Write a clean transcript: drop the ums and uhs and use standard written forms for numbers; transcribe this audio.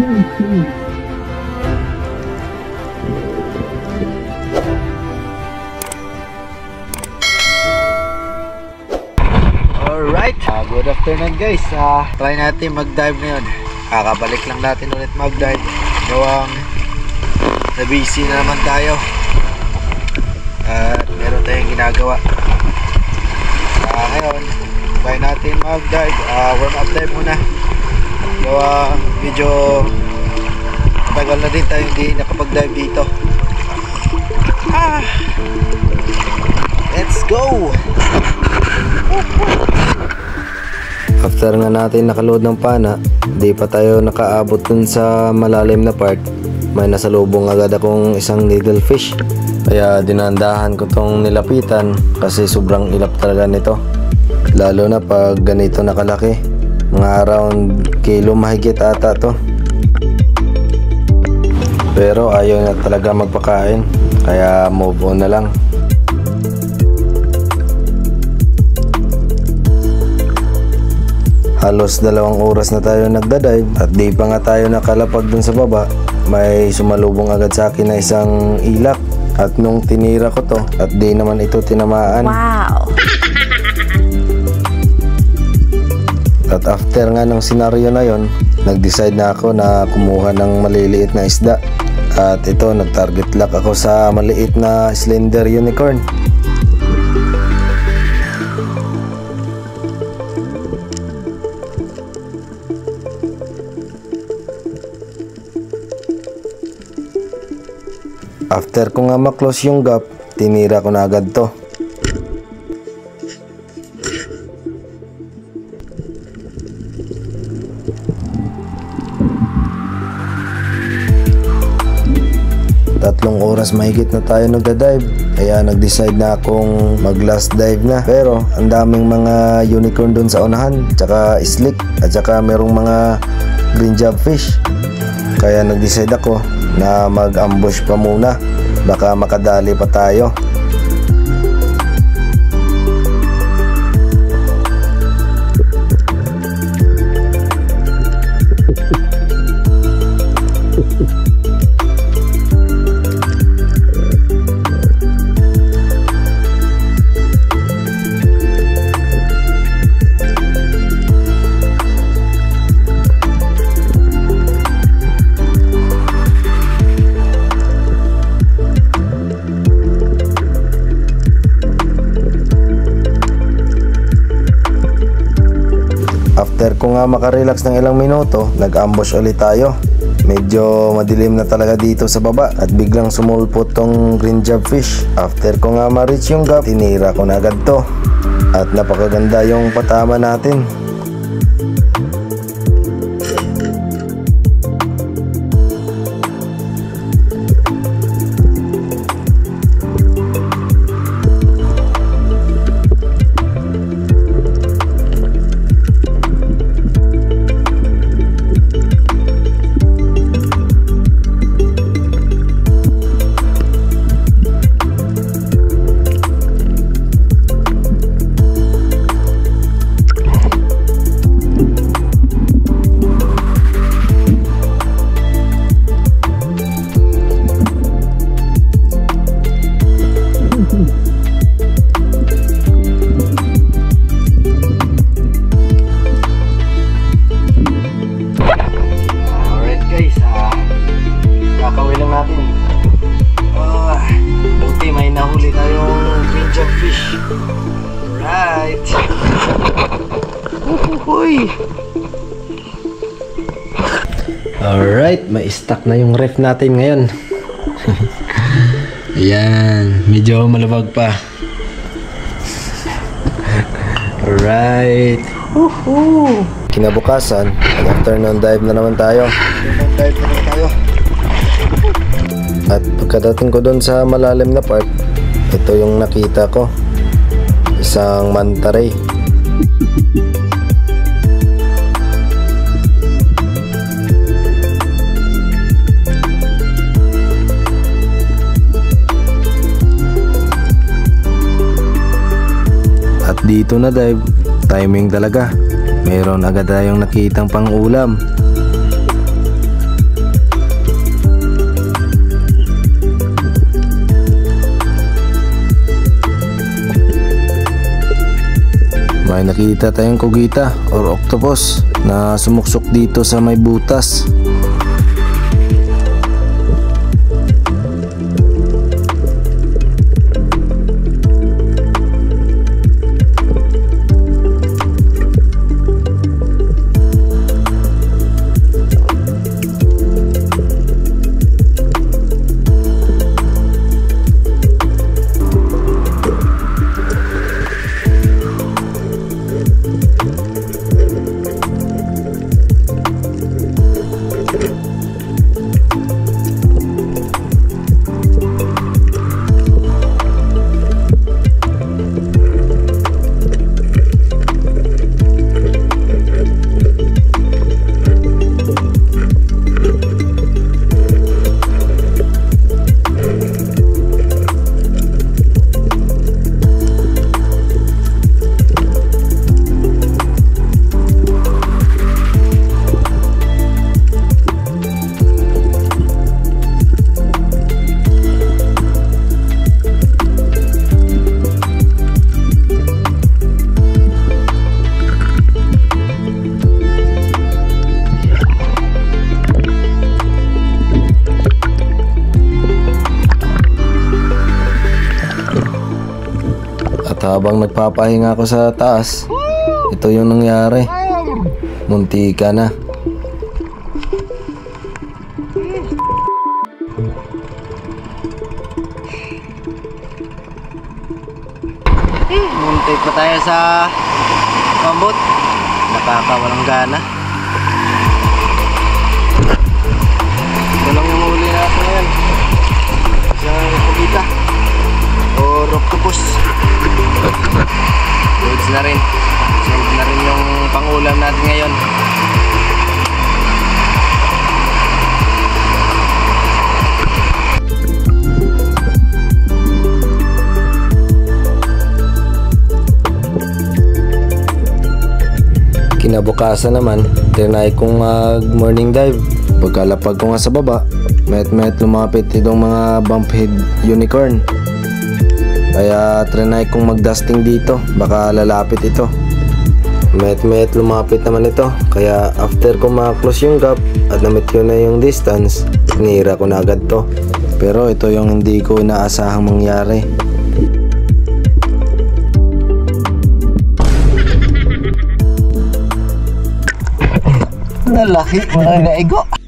Alright, good afternoon guys. Try natin mag-dive ngayon. Kakabalik lang natin ulit mag-dive. Gawang na-busy na naman tayo. At meron tayong ginagawa. Ngayon, try natin mag-dive. Warm up dive muna. Gawa medyo tagal na din tayo hindi nakapag-dive dito. Let's go! After nga natin nakaload ng pana, di pa tayo nakaabot dun sa malalim na part. May nasalubong agad akong isang needlefish. Kaya dinandahan ko tong nilapitan kasi sobrang ilap talaga nito. Lalo na pag ganito nakalaki. Mga around kilo mahigit ata to. Pero ayaw na talaga magpakain. Kaya move on na lang. Halos 2 oras na tayo nagdadive at di pa nga tayo nakalapag dun sa baba. May sumalubong agad sa akin na isang ilak. At nung tinira ko to at di naman ito tinamaan. Wow! At after nga ng senaryo na yon, nag-decide na ako na kumuha ng maliliit na isda. At ito, nag-target lock ako sa maliit na slender unicorn. After ko nga ma-close yung gap, tinira ko na agad to. Tatlong oras mahigit na tayo nagda-dive, kaya nag-decide na akong mag-last dive na. Pero ang daming mga unicorn dun sa unahan, tsaka slick, at tsaka merong mga green job fish. Kaya nag-decide ako na mag-ambush pa muna, baka makadali pa tayo. After ko nga makarelax ng ilang minuto, nag-ambush ulit tayo. Medyo madilim na talaga dito sa baba at biglang sumulpot tong green job fish. After ko nga ma-reach yung gap, tinira ko na agad to. At napakaganda yung patama natin. Alright, may stock na yung ref natin ngayon. Ayan, medyo malabag pa. Alright. Kinabukasan, afternoon dive na naman tayo. At pagkadating ko doon sa malalim na part, ito yung nakita ko. Isang manta ray. At dito na dive, timing talaga. Meron agad tayong nakitang pang-ulam. may nakita tayong kugita or octopus na sumuksok dito sa may butas. At habang nagpapahinga ako sa taas, ito yung nangyari. Muntika na. Muntik pa tayo sa pambot. Nakakawalang gana. Ito lang yung huli natin ngayon. Isang kugita o octopus. Loads na rin. Loads na rin yung pangulam natin ngayon. Kinabukasan naman, tinry kong morning dive. Pagkalapag ko nga sa baba, met lumapit itong mga bumphead unicorn. Kaya trinay kong mag-dusting dito, baka lalapit ito. Met lumapit naman ito. Kaya after ko ma-close yung gap at na-meet ko na yung distance, tinira ko na agad to. Pero ito yung hindi ko inaasahang mangyari. Nalaki, mga naigo.